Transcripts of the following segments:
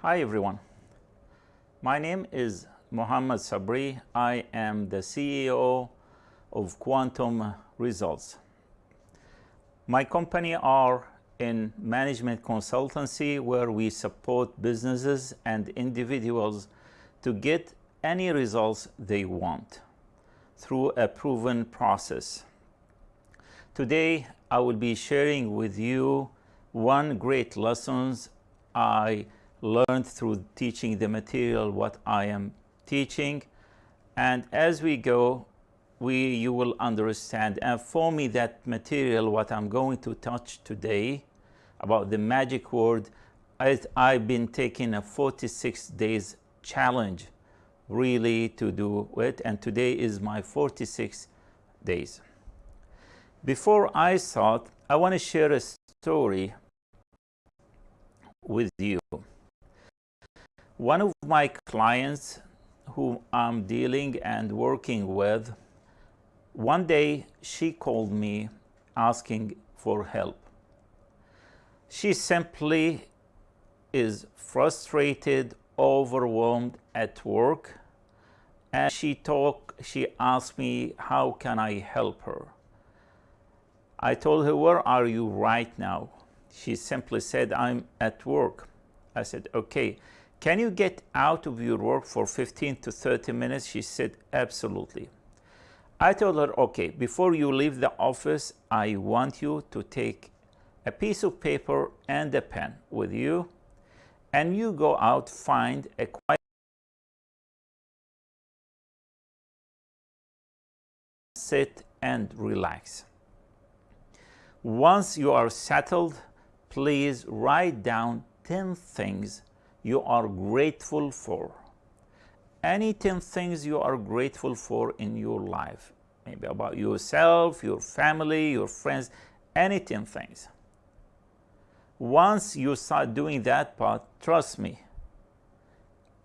Hi everyone, my name is Mohammad Sabri. I am the CEO of Quantum Results. My company are in management consultancy where we support businesses and individuals to get any results they want through a proven process. Today I will be sharing with you one great lessons I learned through teaching the material what I am teaching, and as we go you will understand. And for me, that material what I'm going to touch today about the magic word, I've been taking a 46 days challenge really to do it, and today is my 46 days. Before I start, I want to share a story with you. One of my clients who I'm dealing and working with, one day she called me asking for help. She simply is frustrated, overwhelmed at work, and she asked me how can I help her. I told her, where are you right now? She simply said, I'm at work. I said, okay, can you get out of your work for 15 to 30 minutes? She said, absolutely. I told her, okay, before you leave the office, I want you to take a piece of paper and a pen with you, and you go out, find a quiet, sit and relax. Once you are settled, please write down 10 things you are grateful for. Any 10 things you are grateful for in your life. Maybe about yourself, your family, your friends, any 10 things. Once you start doing that part, trust me,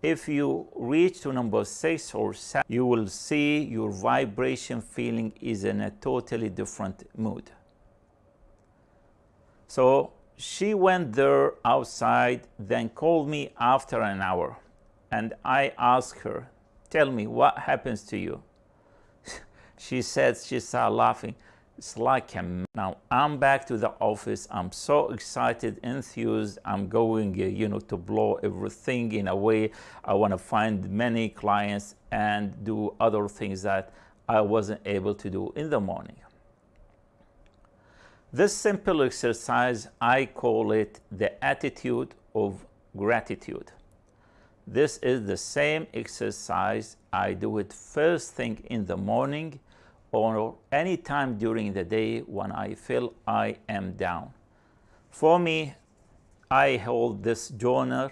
if you reach to number 6 or 7, you will see your vibration feeling is in a totally different mood. So she went there outside, then called me after an hour, and I asked her, tell me what happens to you. She said, she started laughing. It's like now I'm back to the office. I'm so excited, enthused. I'm going, to blow everything in a way. I want to find many clients and do other things that I wasn't able to do in the morning. This simple exercise, I call it the attitude of gratitude. This is the same exercise. I do it first thing in the morning or any time during the day when I feel I am down. For me, I hold this journal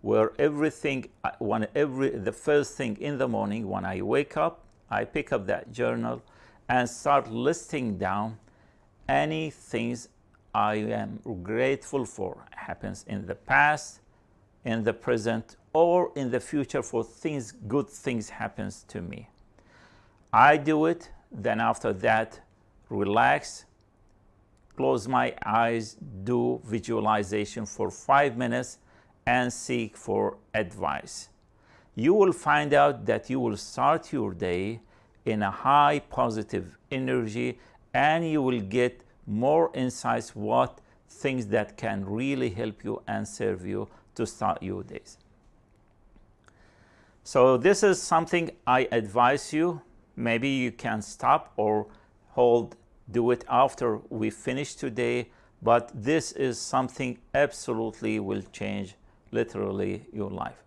where the first thing in the morning when I wake up, I pick up that journal and start listing down any things I am grateful for. Happens in the past, in the present, or in the future for good things happens to me. I do it, then after that, relax, close my eyes, do visualization for 5 minutes, and seek for advice. You will find out that you will start your day in a high positive energy, and you will get more insights, what things that can really help you and serve you to start your days. So this is something I advise you. Maybe you can stop or do it after we finish today, but this is something absolutely will change literally your life.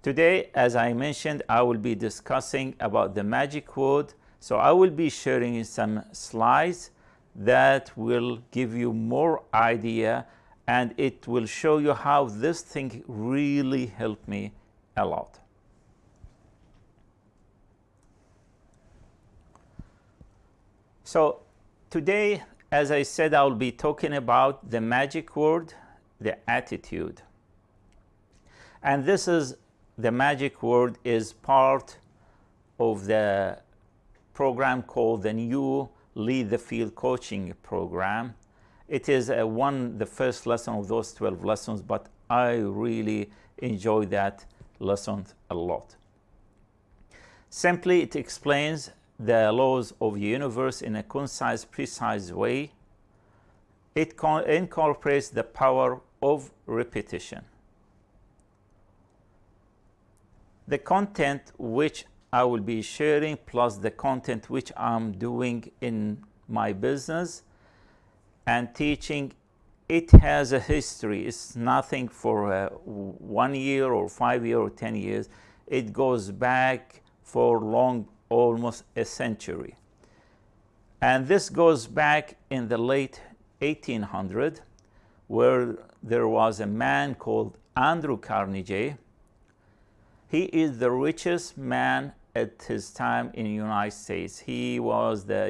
Today, as I mentioned, I will be discussing about the magic word. So I will be sharing some slides that will give you more idea, and it will show you how this thing really helped me a lot. So today, as I said, I will be talking about the magic word, the attitude. And this is the magic word is part of the program called the new Lead the Field Coaching Program. It is the first lesson of those 12 lessons, but I really enjoy that lesson a lot. Simply, it explains the laws of the universe in a concise, precise way. It incorporates the power of repetition. The content which I will be sharing, plus the content which I'm doing in my business and teaching, it has a history. It's nothing for 1 year or 5 years or 10 years. It goes back for long, almost a century. And this goes back in the late 1800s, where there was a man called Andrew Carnegie. He is the richest man at his time in the United States. He was the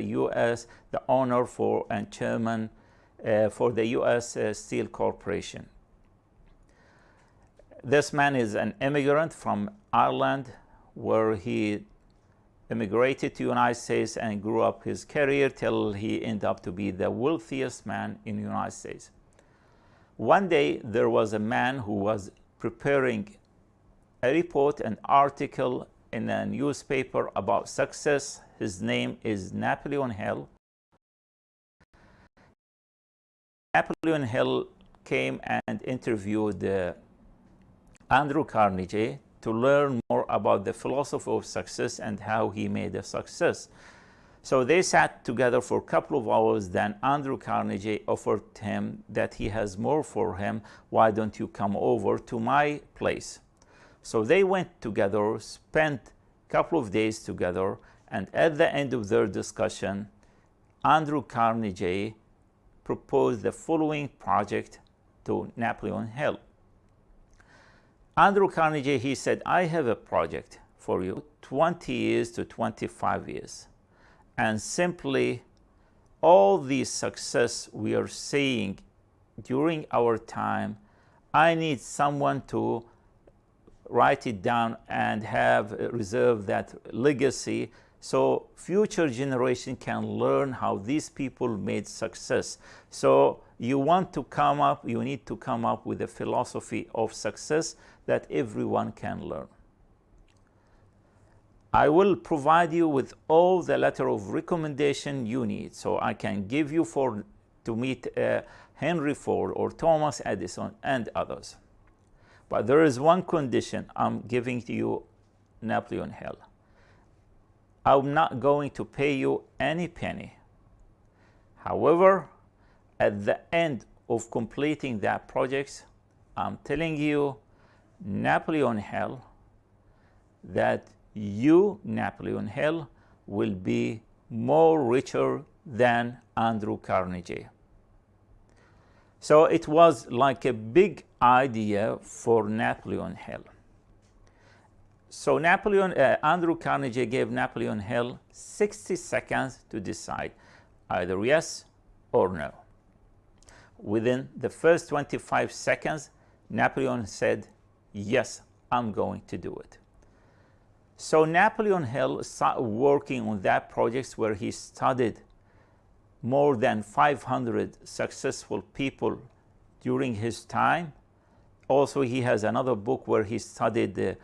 owner and chairman for the U.S. Steel Corporation. This man is an immigrant from Ireland, where he immigrated to the United States and grew up his career till he ended up to be the wealthiest man in the United States. One day, there was a man who was preparing a report, an article in a newspaper about success. His name is Napoleon Hill. Napoleon Hill came and interviewed Andrew Carnegie to learn more about the philosophy of success and how he made a success. So they sat together for a couple of hours. Then Andrew Carnegie offered him that he has more for him. Why don't you come over to my place? So they went together, spent a couple of days together, and at the end of their discussion, Andrew Carnegie proposed the following project to Napoleon Hill. Andrew Carnegie, he said, I have a project for you, 20 years to 25 years. And simply, all the success we are seeing during our time, I need someone to write it down and have reserve that legacy, so future generation can learn how these people made success. So you need to come up with a philosophy of success that everyone can learn. I will provide you with all the letter of recommendation you need, so I can give you to meet Henry Ford or Thomas Edison and others. But there is one condition. I'm giving to you Napoleon Hill. I'm not going to pay you any penny. However, at the end of completing that project, I'm telling you, Napoleon Hill, that you, Napoleon Hill, will be more richer than Andrew Carnegie. So it was like a big idea for Napoleon Hill. So Andrew Carnegie gave Napoleon Hill 60 seconds to decide either yes or no. Within the first 25 seconds, Napoleon said, yes, I'm going to do it. So Napoleon Hill started working on that project, where he studied more than 500 successful people during his time. Also, he has another book where he studied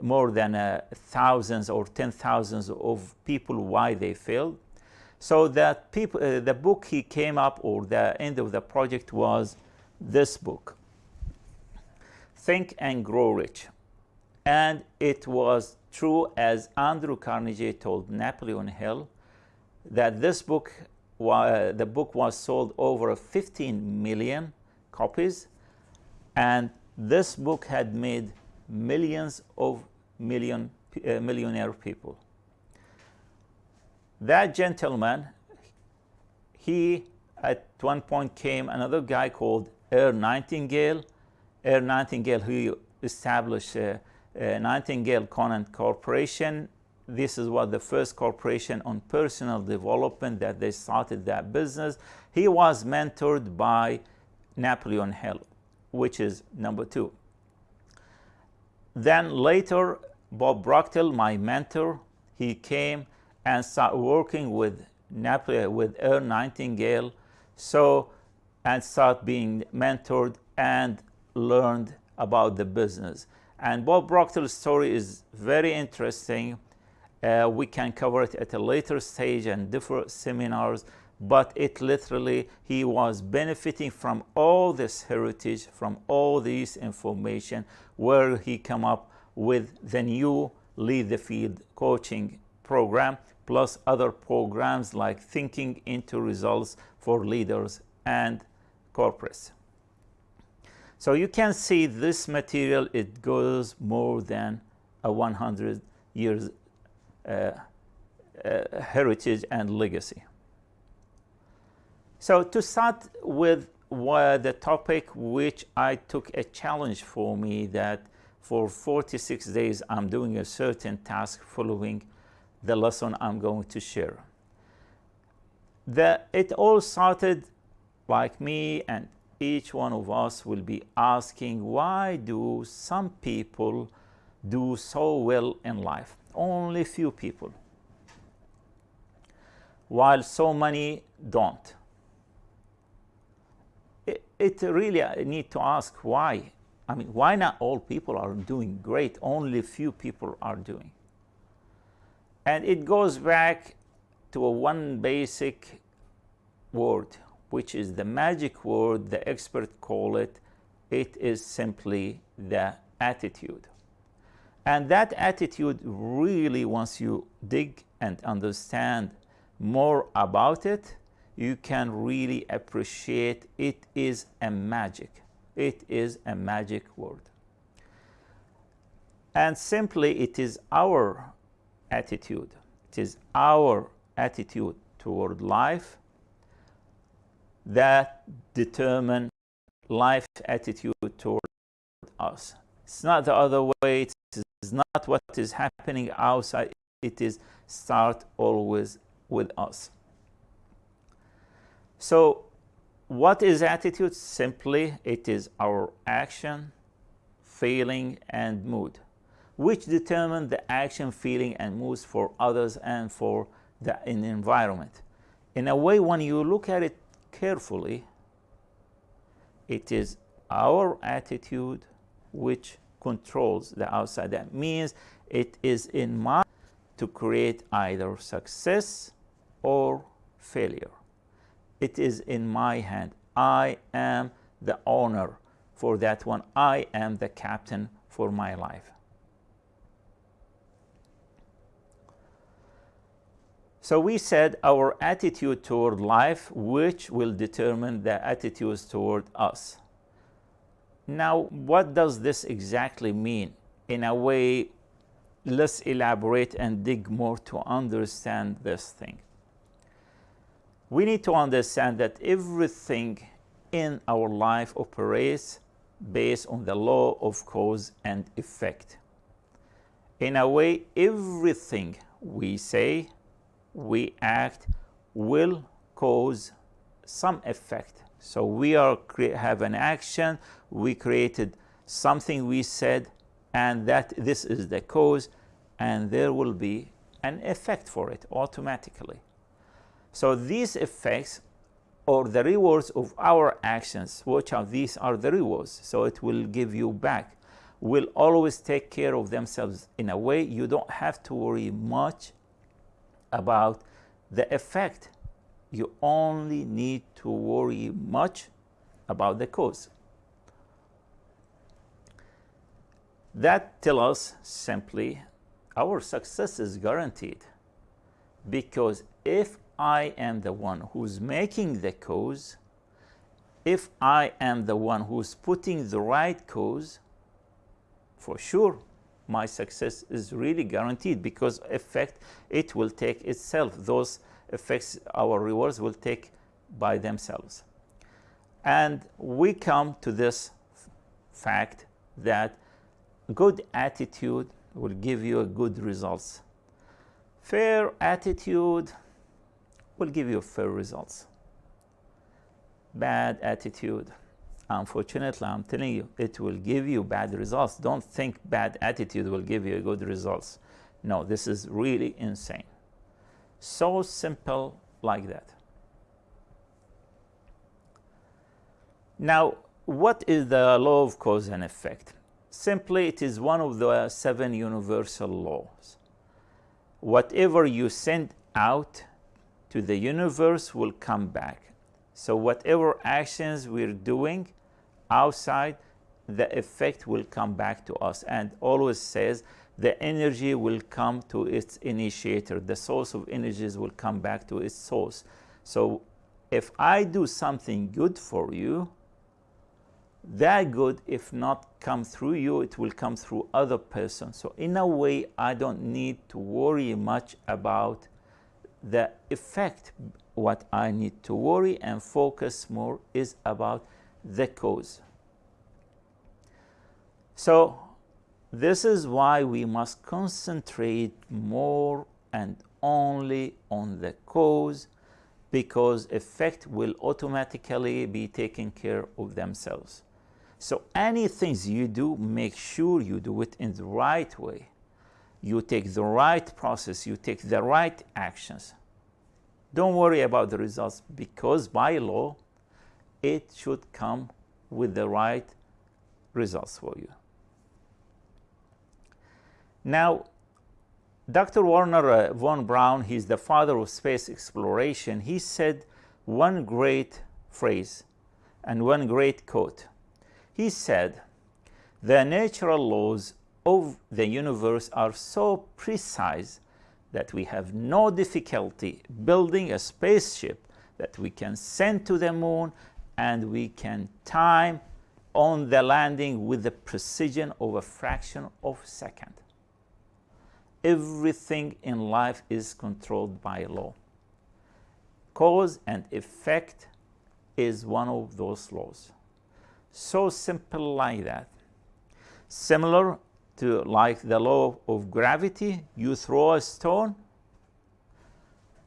more than thousands or 10,000 of people, why they failed. So that the book he came up, or the end of the project, was this book, Think and Grow Rich. And it was true, as Andrew Carnegie told Napoleon Hill, that this book, the book was sold over 15 million copies, and this book had made millions of millionaire people. That gentleman, he at one point came another guy called Earl Nightingale. Earl Nightingale, who established Nightingale Conant Corporation. This is what the first corporation on personal development that they started that business. He was mentored by Napoleon Hill, which is number 2. Then later, Bob Proctor, my mentor, he came and started working with Earl Nightingale, and started being mentored. And learned about the business. And Bob Proctor's story is very interesting. We can cover it at a later stage and different seminars, but it literally, he was benefiting from all this heritage, from all this information, where he came up with the new Lead the Field coaching program, plus other programs like Thinking into Results for Leaders and Corporates. So you can see this material, it goes more than a 100 years heritage and legacy. So to start with the topic, which I took a challenge for me, that for 46 days I'm doing a certain task following the lesson I'm going to share. It all started like me, and each one of us will be asking, why do some people do so well in life? Only few people, while so many don't. It really, I need to ask why. I mean, why not all people are doing great? Only few people are doing. And it goes back to one basic word, which is the magic word, the experts call it. It is simply the attitude. And that attitude really, once you dig and understand more about it, you can really appreciate it is a magic. It is a magic word. And simply, it is our attitude. It is our attitude toward life that determine life attitude toward us. It's not the other way. It is not what is happening outside. It is start always with us. So what is attitude? Simply, it is our action, feeling, and mood, which determine the action, feeling, and moods for others and for the environment. In a way, when you look at it carefully, it is our attitude which controls the outside. That means it is in my to create either success or failure. It is in my hand. I am the owner for that one. I am the captain for my life. So we said our attitude toward life, which will determine the attitudes toward us. Now, what does this exactly mean? In a way, let's elaborate and dig more to understand this thing. We need to understand that everything in our life operates based on the law of cause and effect. In a way, everything we say, we act, will cause some effect. So we have an action, we created something we said, and that this is the cause, and there will be an effect for it automatically. So these effects, or the rewards of our actions, which are these are the rewards, so it will give you back, will always take care of themselves. In a way, you don't have to worry much about the effect. You only need to worry much about the cause. That tells us simply our success is guaranteed, because if I am the one who's making the cause, if I am the one who's putting the right cause, for sure my success is really guaranteed, because effect, it will take itself. Those effects, our rewards will take by themselves. And we come to this fact that good attitude will give you a good results. Fair attitude will give you fair results. Bad attitude, unfortunately, I'm telling you, it will give you bad results. Don't think bad attitude will give you good results. No, this is really insane. So simple like that. Now, what is the law of cause and effect? Simply, it is one of the 7 universal laws. Whatever you send out to the universe will come back. So whatever actions we're doing outside, the effect will come back to us. And always says the energy will come to its initiator. The source of energies will come back to its source. So if I do something good for you, that good, if not come through you, it will come through other person. So in a way, I don't need to worry much about the effect. What I need to worry and focus more is about the cause. So this is why we must concentrate more and only on the cause, because effect will automatically be taken care of themselves. So any things you do, make sure you do it in the right way. You take the right process, you take the right actions. Don't worry about the results, because by law, it should come with the right results for you. Now, Dr. Werner von Braun, he's the father of space exploration. He said one great phrase and one great quote. He said, "The natural laws of the universe are so precise that we have no difficulty building a spaceship that we can send to the moon, and we can time on the landing with the precision of a fraction of a second." Everything in life is controlled by law. Cause and effect is one of those laws. So simple like that. Similar to like the law of gravity, you throw a stone,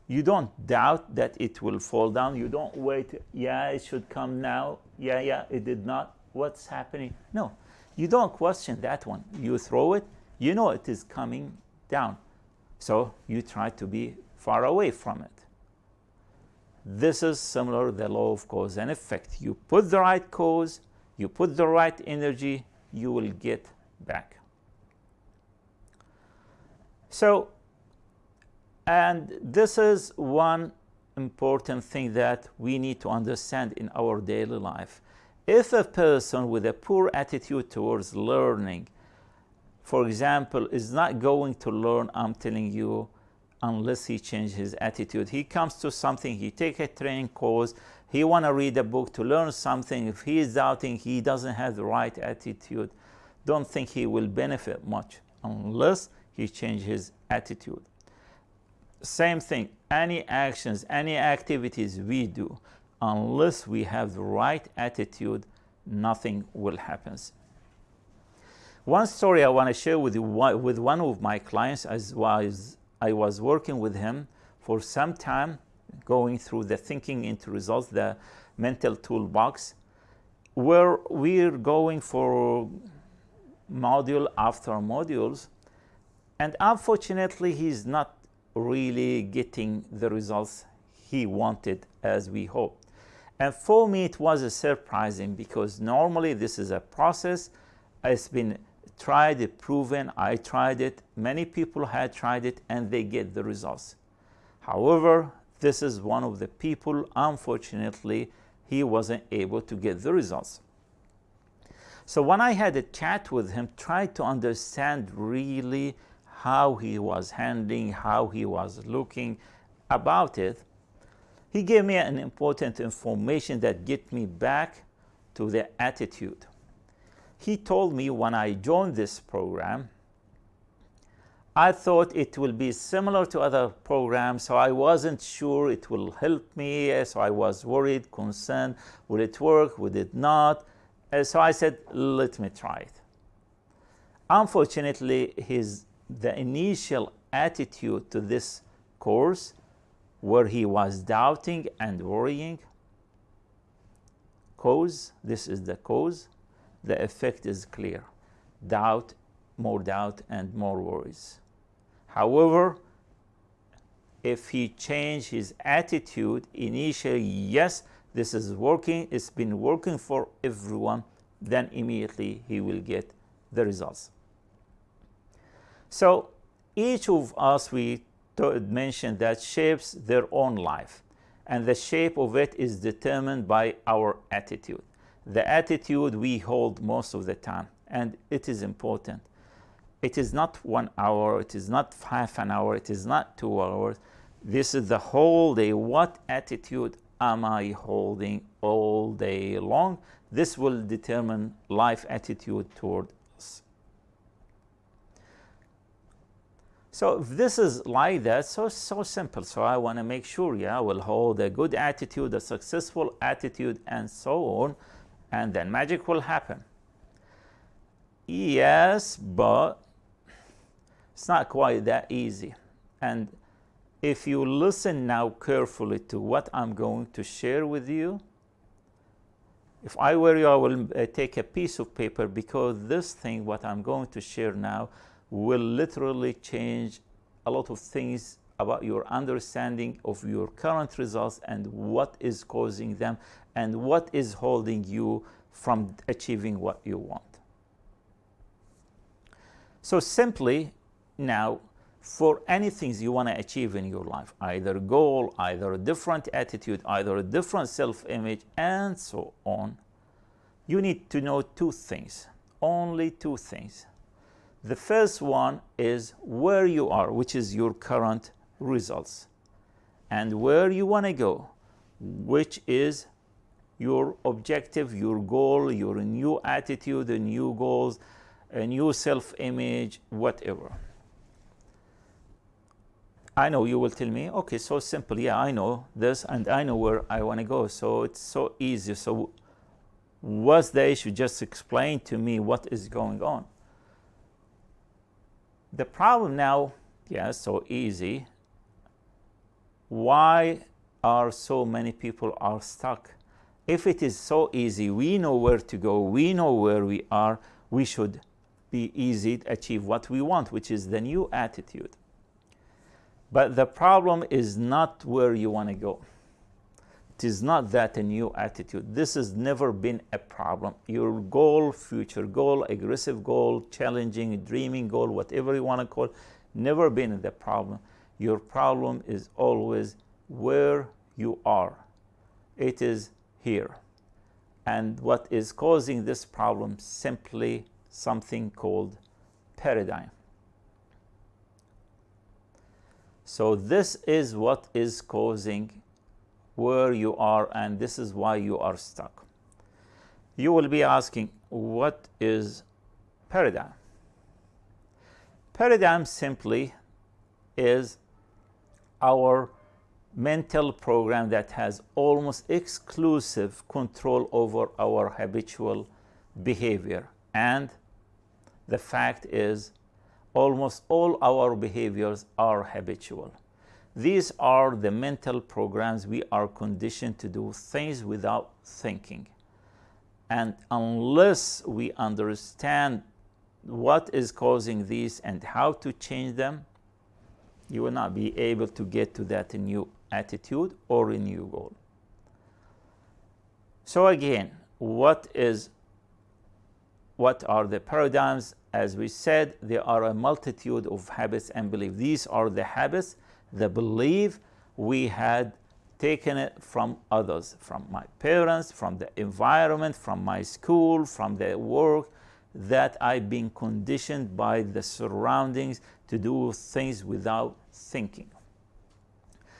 you don't doubt that it will fall down. You don't wait, yeah, it should come now. Yeah, it did not. What's happening? No, you don't question that one. You throw it, you know it is coming down. So you try to be far away from it. This is similar to the law of cause and effect. You put the right cause, you put the right energy, you will get back. So, and this is one important thing that we need to understand in our daily life. If a person with a poor attitude towards learning, for example, is not going to learn, I'm telling you, unless he changes his attitude. He comes to something, he takes a training course, he want to read a book to learn something. If he is doubting, he doesn't have the right attitude, don't think he will benefit much unless he changes his attitude. Same thing, any actions, any activities we do, unless we have the right attitude, nothing will happen. One story I want to share with you, with one of my clients, as I was working with him for some time, going through the thinking into results, the mental toolbox, where we're going for module after modules, and unfortunately he's not really getting the results he wanted as we hoped. And for me it was surprising, because normally this is a process. It's been tried, proven, I tried it, many people had tried it, and they get the results. However, this is one of the people, unfortunately, he wasn't able to get the results. So when I had a chat with him, tried to understand really how he was handling, how he was looking about it, he gave me an important information that get me back to the attitude. He told me when I joined this program, I thought it will be similar to other programs, so I wasn't sure it will help me, so I was worried, concerned, will it work, would it not? So I said, let me try it. Unfortunately, the initial attitude to this course, where he was doubting and worrying, cause, this is the cause, the effect is clear. Doubt, and more worries. However, if he changed his attitude initially, yes, this is working, it's been working for everyone, then immediately he will get the results. So each of us, we mentioned, that shapes their own life, and the shape of it is determined by our attitude. The attitude we hold most of the time, and it is important. It is not 1 hour, it is not half an hour, it is not 2 hours. This is the whole day. What attitude am I holding all day long? This will determine life attitude toward us. So if this is like that, so simple. So I want to make sure, I will hold a good attitude, a successful attitude, and so on, and then magic will happen. Yes, but it's not quite that easy. And if you listen now carefully to what I'm going to share with you, if I were you, I will take a piece of paper, because this thing, what I'm going to share now, will literally change a lot of things about your understanding of your current results and what is causing them and what is holding you from achieving what you want. So simply now, for any things you want to achieve in your life, either goal, either a different attitude, either a different self-image, and so on, you need to know two things, only two things. The first one is where you are, which is your current results, and where you want to go, which is your objective, your goal, your new attitude, the new goals, a new self-image, whatever. I know you will tell me, okay, so simple. Yeah, I know this and I know where I want to go. So it's so easy. So what's the issue? Just explain to me what is going on. The problem now, so easy. Why are so many people are stuck? If it is so easy, we know where to go, we know where we are, we should be easy to achieve what we want, which is the new attitude. But the problem is not where you want to go. It is not that a new attitude. This has never been a problem. Your goal, future goal, aggressive goal, challenging, dreaming goal, whatever you want to call it, never been the problem. Your problem is always where you are. It is here. And what is causing this problem? Simply something called paradigm. So this is what is causing where you are, and this is why you are stuck. You will be asking, what is paradigm? Paradigm simply is our mental program that has almost exclusive control over our habitual behavior. And the fact is, almost all our behaviors are habitual. These are the mental programs. We are conditioned to do things without thinking. And unless we understand what is causing these and how to change them, you will not be able to get to that new attitude or a new goal. So again, what are the paradigms? As we said, there are a multitude of habits and beliefs. These are the habits, the belief we had taken it from others, from my parents, from the environment, from my school, from the work, that I've been conditioned by the surroundings to do things without thinking.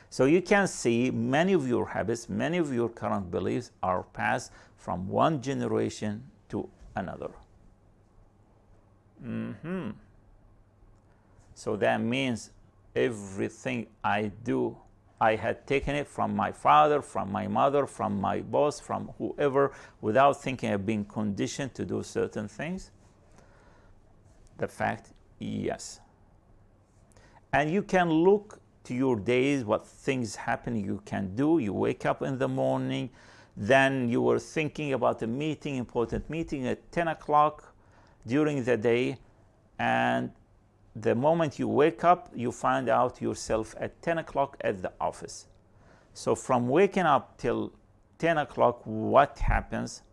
So you can see many of your habits, many of your current beliefs are passed from one generation to another. So that means everything I do, I had taken it from my father, from my mother, from my boss, from whoever, without thinking. I've been conditioned to do certain things. The fact, yes. And you can look to your days, what things happen you can do. You wake up in the morning, then you were thinking about a meeting, important meeting at 10 o'clock during the day, and the moment you wake up, you find out yourself at 10 o'clock at the office. So from waking up till 10 o'clock, what happens?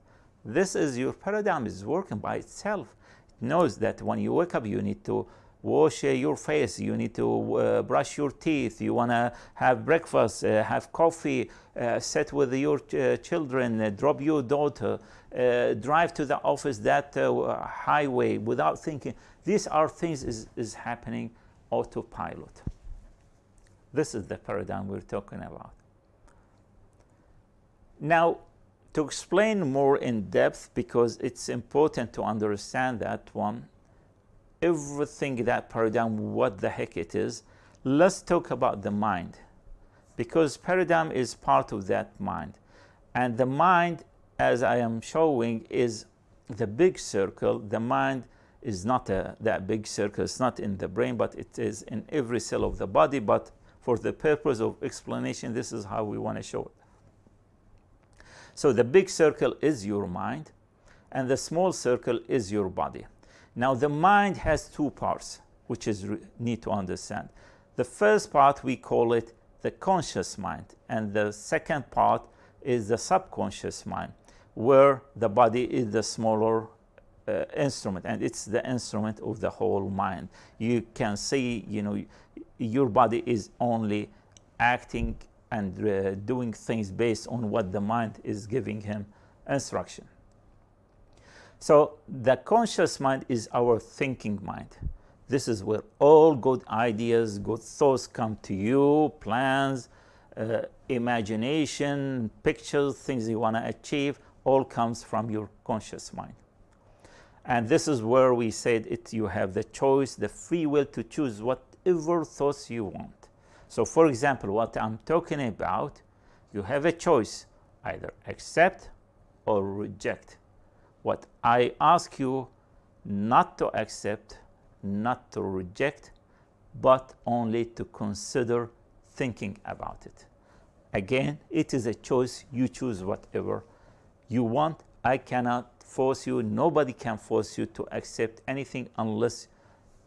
This is your paradigm is working by itself. It knows that when you wake up, you need to wash your face, you need to brush your teeth, you want to have breakfast, have coffee, sit with your children, drop your daughter, drive to the office, that highway without thinking. These are things is happening autopilot. This is the paradigm we're talking about. Now, to explain more in depth, because it's important to understand that one, everything, that paradigm, what the heck it is, let's talk about the mind, because paradigm is part of that mind. And the mind, as I am showing, is the big circle. The mind is not that big circle. It's not in the brain, but it is in every cell of the body. But for the purpose of explanation, this is how we want to show it. So the big circle is your mind, and the small circle is your body. Now the mind has two parts, which is need to understand. The first part, we call it the conscious mind, and the second part is the subconscious mind, where the body is the smaller instrument, and it's the instrument of the whole mind. You can see, your body is only acting and doing things based on what the mind is giving him instruction. So the conscious mind is our thinking mind. This is where all good ideas, good thoughts come to you, plans, imagination, pictures, things you want to achieve, all comes from your conscious mind. And this is where we said you have the choice, the free will to choose whatever thoughts you want. So for example, what I'm talking about, you have a choice, either accept or reject. What I ask you not to accept, not to reject, but only to consider thinking about it. Again, it is a choice. You choose whatever you want. I cannot force you. Nobody can force you to accept anything unless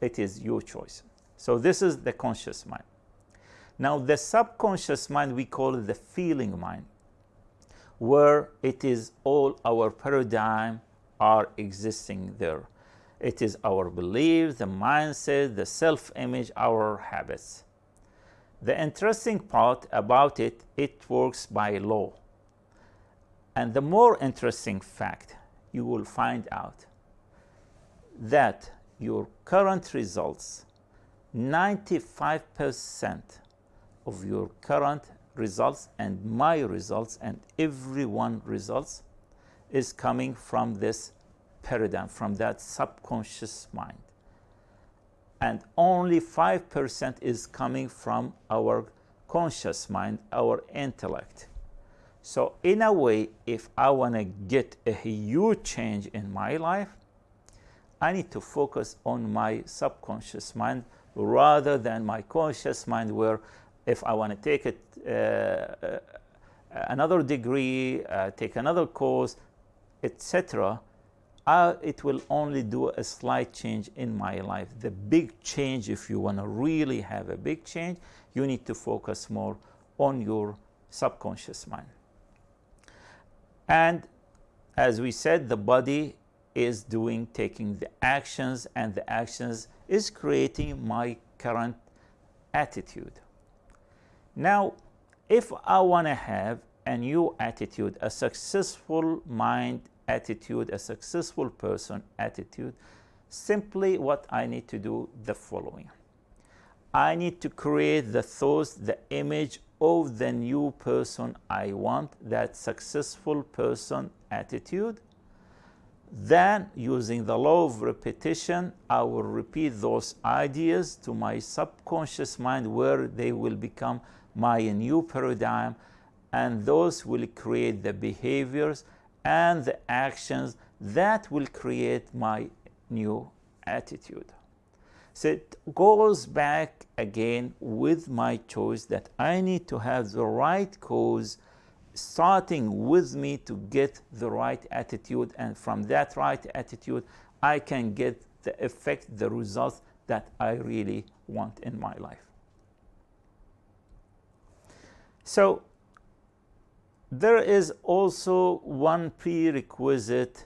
it is your choice. So this is the conscious mind. Now the subconscious mind, we call it the feeling mind, where it is all our paradigm are existing there. It is our beliefs, the mindset, the self-image, our habits. The interesting part about it, it works by law. And the more interesting fact, you will find out that your current results, 95% of your current results and my results and everyone's results is coming from this paradigm, from that subconscious mind. And only 5% is coming from our conscious mind, our intellect. So in a way, if I want to get a huge change in my life, I need to focus on my subconscious mind rather than my conscious mind, where if I want to take it, another degree, take another course, etc., it will only do a slight change in my life. The big change, if you want to really have a big change, you need to focus more on your subconscious mind. And as we said, the body is taking the actions, and the actions is creating my current attitude. Now, if I want to have a new attitude, a successful mind attitude, a successful person attitude, simply what I need to do the following. I need to create the thoughts, the image of the new person I want, that successful person attitude. Then, using the law of repetition, I will repeat those ideas to my subconscious mind, where they will become my new paradigm, and those will create the behaviors and the actions that will create my new attitude. So it goes back again with my choice, that I need to have the right cause starting with me to get the right attitude, and from that right attitude I can get the effect, the results that I really want in my life. So There is also one prerequisite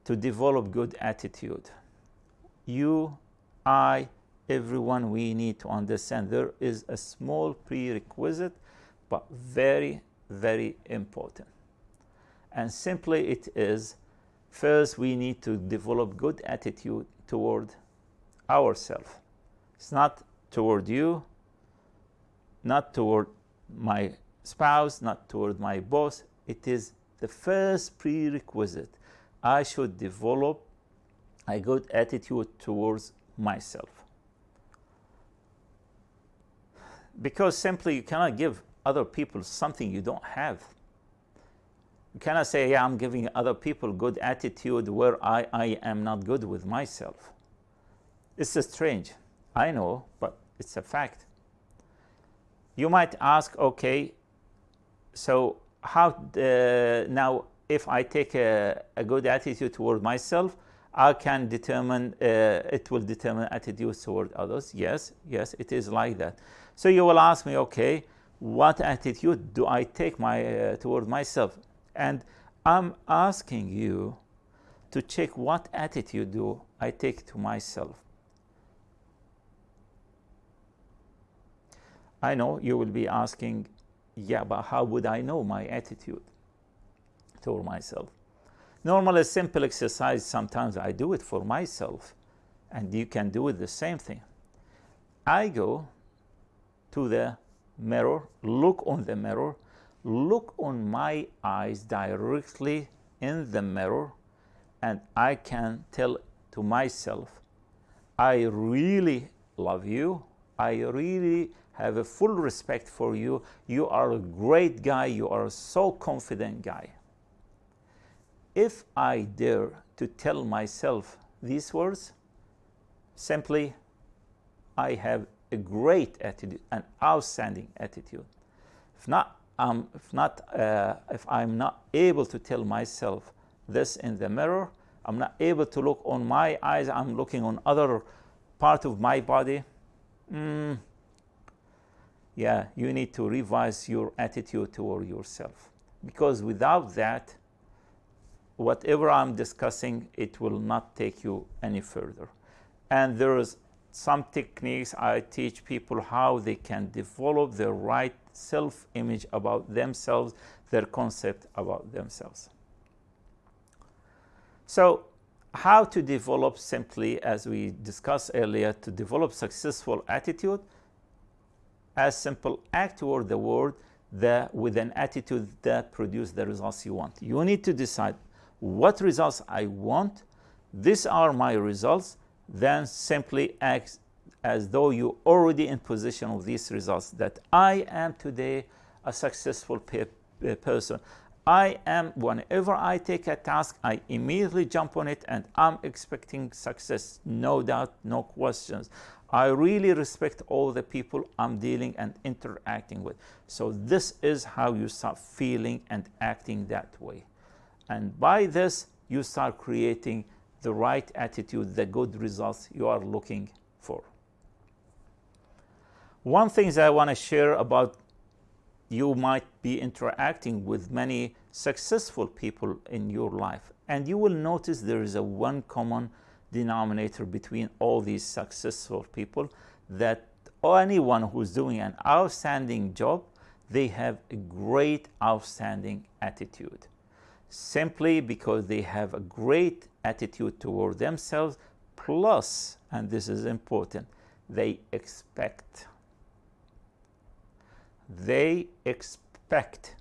to develop good attitude. You, I, everyone, we need to understand there is a small prerequisite, but very, very important. And simply it is, first we need to develop good attitude toward ourselves. It's not toward you, not toward my spouse, not toward my boss. It is the first prerequisite. I should develop a good attitude towards myself. Because simply you cannot give other people something you don't have. You cannot say, yeah, I'm giving other people good attitude where I am not good with myself. It's strange. I know, but it's a fact. You might ask, okay, so how now if I take a good attitude toward myself, I can determine, it will determine attitudes toward others. Yes, it is like that. So you will ask me, okay, what attitude do I take toward myself? And I'm asking you to check what attitude do I take to myself. I know you will be asking, yeah, but how would I know my attitude toward myself? Normally, a simple exercise, sometimes I do it for myself, and you can do it the same thing. I go to the mirror, look on the mirror, look on my eyes directly in the mirror, and I can tell to myself, I really love you. I really have a full respect for you. You are a great guy. You are a so confident guy. If I dare to tell myself these words, simply, I have a great attitude, an outstanding attitude. If I'm not able to tell myself this in the mirror, I'm not able to look on my eyes, I'm looking on other part of my body, yeah, you need to revise your attitude toward yourself. Because without that, whatever I'm discussing, it will not take you any further. And there is some techniques I teach people how they can develop the right self-image about themselves, their concept about themselves. So how to develop, simply as we discussed earlier, to develop successful attitude, as simple, act toward the world with an attitude that produces the results you want. You need to decide what results I want. These are my results. Then simply act as though you're already in possession of these results, that I am today a successful person. I am, whenever I take a task, I immediately jump on it and I'm expecting success, no doubt, no questions. I really respect all the people I'm dealing and interacting with. So this is how you start feeling and acting that way. And by this, you start creating the right attitude, the good results you are looking for. One thing that I want to share about, you might be interacting with many successful people in your life, and you will notice there is one common denominator between all these successful people, that anyone who's doing an outstanding job, they have a great outstanding attitude. Simply because they have a great attitude toward themselves, plus, and this is important, they expect. They expect.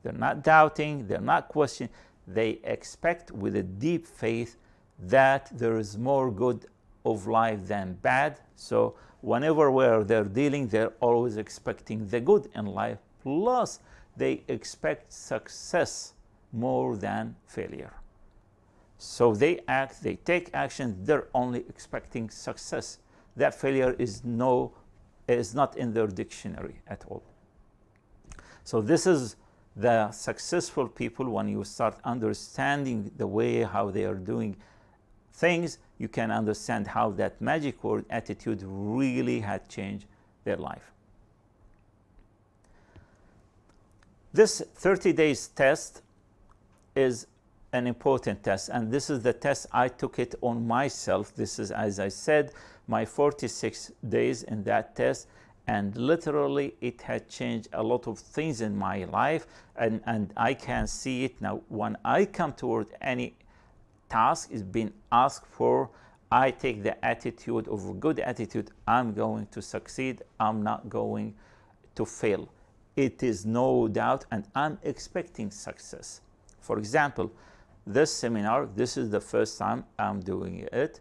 They're not doubting, they're not questioning. They expect with a deep faith that there is more good of life than bad. So whenever where they're dealing, they're always expecting the good in life. Plus, they expect success more than failure. So they act, they take action, they're only expecting success. That failure is not in their dictionary at all. So this is the successful people. When you start understanding the way how they are doing things, you can understand how that magic word attitude really had changed their life. This 30 days test is an important test, and this is the test I took it on myself. This is, as I said, my 46 days in that test, and literally it had changed a lot of things in my life, and I can see it now. When I come toward any task is being asked for, I take the attitude of a good attitude. I'm going to succeed. I'm not going to fail. It is no doubt, and I'm expecting success. For example, this seminar, this is the first time I'm doing it,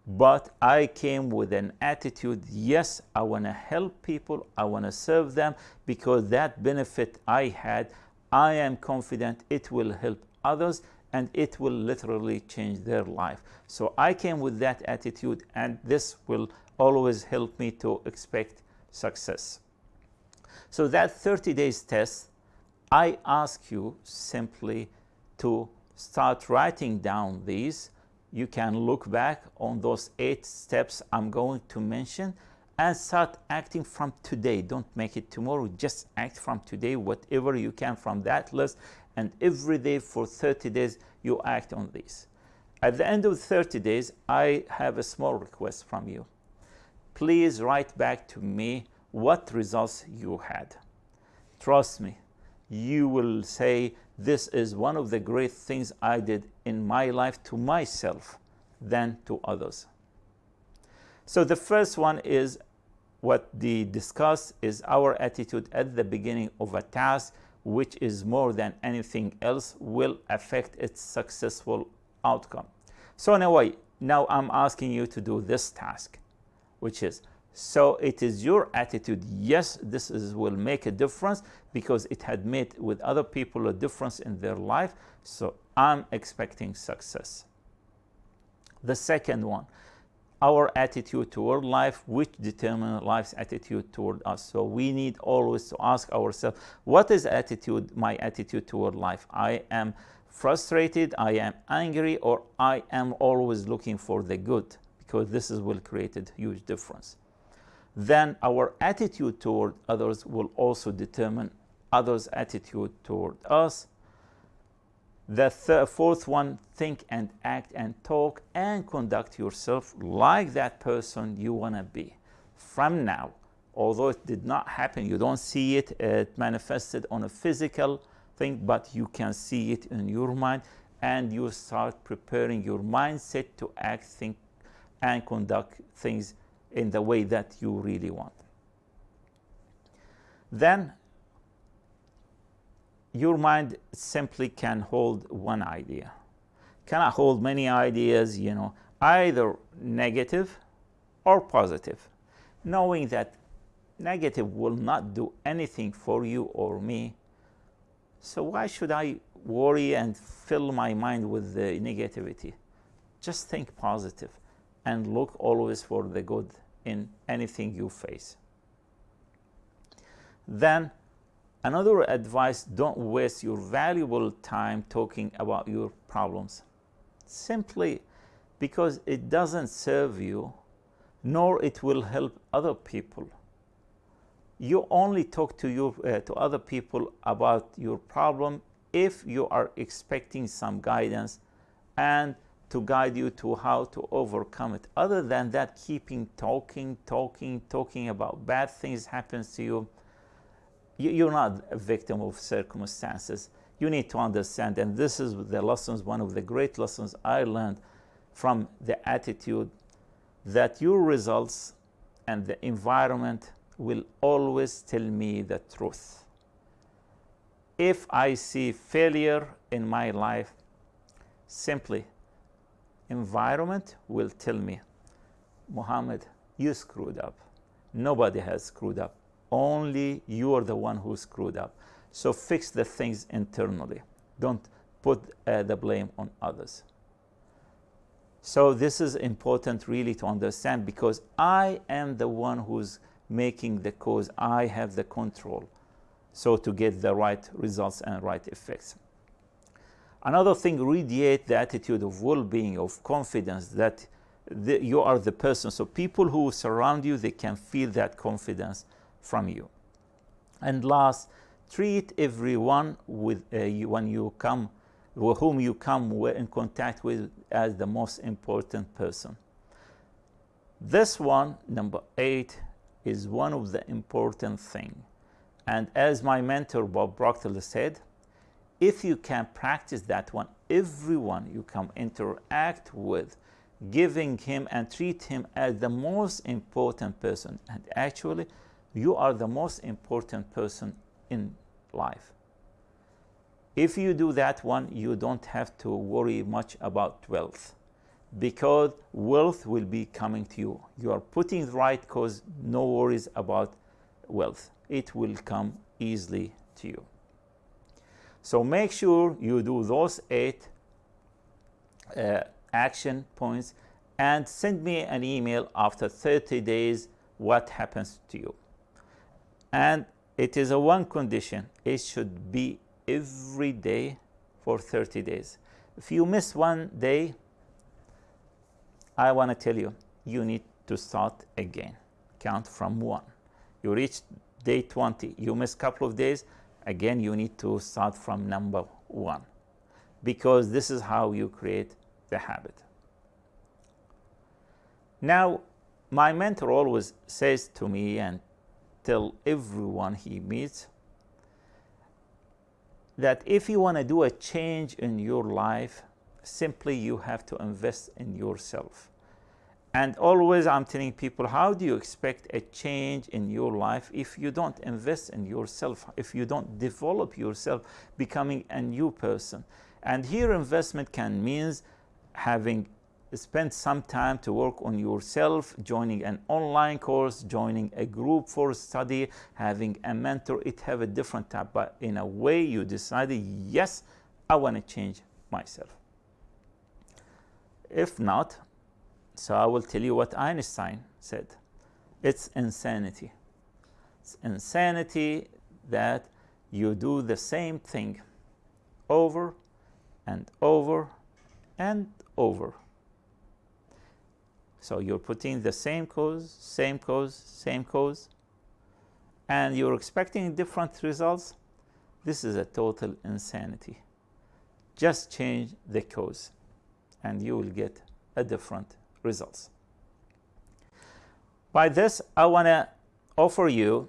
but I came with an attitude, yes, I want to help people, I want to serve them, because that benefit I had, I am confident it will help others, and it will literally change their life. So I came with that attitude, and this will always help me to expect success. So that 30 days test, I ask you simply to start writing down these. You can look back on those 8 steps I'm going to mention and start acting from today. Don't make it tomorrow, just act from today, whatever you can from that list, and every day for 30 days you act on these. At the end of 30 days, I have a small request from you. Please write back to me what results you had. Trust me, you will say, this is one of the great things I did in my life to myself than to others. So the first one is what they discuss is our attitude at the beginning of a task, which is more than anything else will affect its successful outcome. So in a way, now I'm asking you to do this task, which is, so it is your attitude, yes, this will make a difference because it had made with other people a difference in their life, so I'm expecting success. The second one, our attitude toward life, which determines life's attitude toward us. So we need always to ask ourselves, what is my attitude toward life? I am frustrated, I am angry, or I am always looking for the good, because this will create a huge difference. Then our attitude toward others will also determine others' attitude toward us. The fourth one, think and act and talk and conduct yourself like that person you want to be. From now, although it did not happen, you don't see it manifested on a physical thing, but you can see it in your mind, and you start preparing your mindset to act, think, and conduct things in the way that you really want. Then your mind simply can hold one idea. Cannot hold many ideas, either negative or positive. Knowing that negative will not do anything for you or me, so why should I worry and fill my mind with the negativity? Just think positive and look always for the good in anything you face. Then another advice, don't waste your valuable time talking about your problems, simply because it doesn't serve you, nor it will help other people. You only talk to other people about your problem if you are expecting some guidance and to guide you to how to overcome it. Other than that, keeping talking about bad things happens to you, you're not a victim of circumstances. You need to understand, and this is the lessons, one of the great lessons I learned from the attitude, that your results and the environment will always tell me the truth. If I see failure in my life, simply environment will tell me, Mohammed, you screwed up. Nobody has screwed up. Only you are the one who screwed up. So fix the things internally. Don't put the blame on others. So this is important really to understand, because I am the one who's making the cause. I have the control. So to get the right results and right effects. Another thing, radiate the attitude of well-being, of confidence, that you are the person. So people who surround you, they can feel that confidence from you. And last, treat everyone with when you come, whom you come in contact with, as the most important person. This one, number 8, is one of the important things. And as my mentor Bob Proctor said, if you can practice that one, everyone you come interact with, giving him and treat him as the most important person. And actually, you are the most important person in life. If you do that one, you don't have to worry much about wealth, because wealth will be coming to you. You are putting the right cause, no worries about wealth. It will come easily to you. So make sure you do those 8 action points and send me an email after 30 days what happens to you. And it is a one condition. It should be every day for 30 days. If you miss one day, I want to tell you, you need to start again. Count from 1. You reach day 20. You miss a couple of days. Again, you need to start from number 1, because this is how you create the habit. Now, my mentor always says to me and tell everyone he meets that if you want to do a change in your life, simply you have to invest in yourself. And always I'm telling people, how do you expect a change in your life if you don't invest in yourself, if you don't develop yourself, becoming a new person? And here investment can means having spent some time to work on yourself, joining an online course, joining a group for study, having a mentor. It have a different type, but in a way you decided, yes, I want to change myself. If not, so I will tell you what Einstein said. It's insanity. It's insanity that you do the same thing over and over and over. So you're putting the same cause, same cause, same cause, and you're expecting different results. This is a total insanity. Just change the cause and you will get a different results. By this, I want to offer you,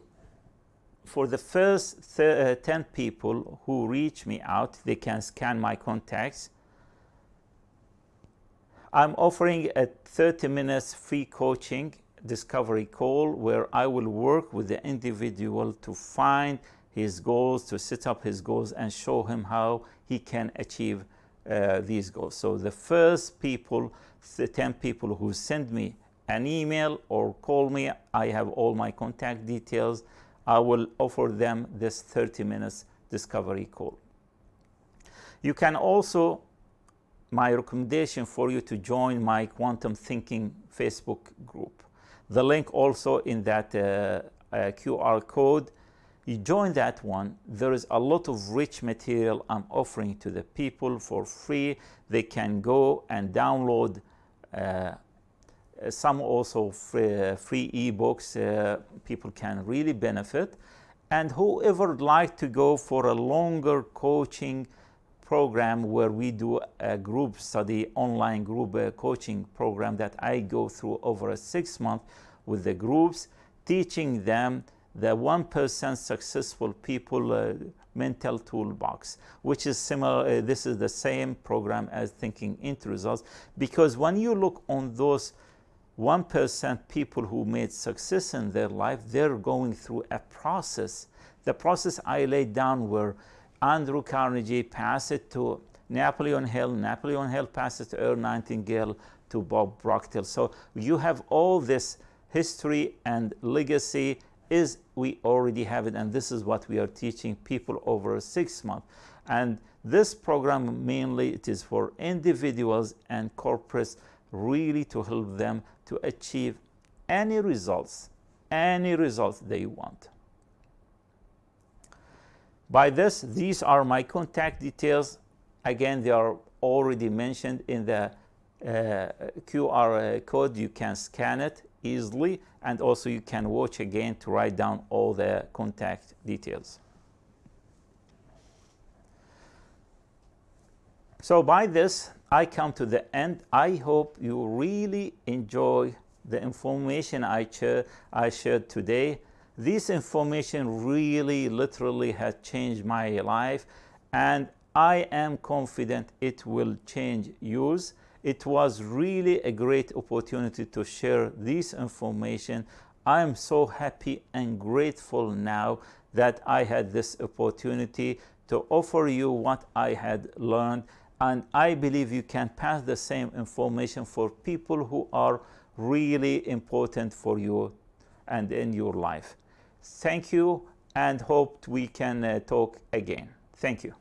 for the first 10 people who reach me out, they can scan my contacts. I'm offering a 30 minutes free coaching discovery call where I will work with the individual to find his goals, to set up his goals and show him how he can achieve these goals. So the first people, the 10 people who send me an email or call me, I have all my contact details. I will offer them this 30 minutes discovery call. You can also, my recommendation for you to join my Quantum Thinking Facebook group. The link also in that QR code. You join that one. There is a lot of rich material I'm offering to the people for free. They can go and download some also free ebooks. People can really benefit. And whoever would like to go for a longer coaching program where we do a group study, online group coaching program that I go through over a 6 month with the groups, teaching them the 1% successful people mental toolbox, which is similar. This is the same program as Thinking into Results, because when you look on those 1% people who made success in their life, they're going through a process. The process I laid down where Andrew Carnegie passed it to Napoleon Hill passed it to Earl Nightingale, to Bob Proctor. So you have all this history and legacy is we already have it, and this is what we are teaching people over 6 months. And this program mainly it is for individuals and corporates, really to help them to achieve any results they want. By this, these are my contact details. Again, they are already mentioned in the QR code. You can scan it easily, and also you can watch again to write down all the contact details. So by this, I come to the end. I hope you really enjoy the information I shared today. This information really, literally has changed my life, and I am confident it will change yours. It was really a great opportunity to share this information. I am so happy and grateful now that I had this opportunity to offer you what I had learned, and I believe you can pass the same information for people who are really important for you and in your life. Thank you, and hope we can talk again. Thank you.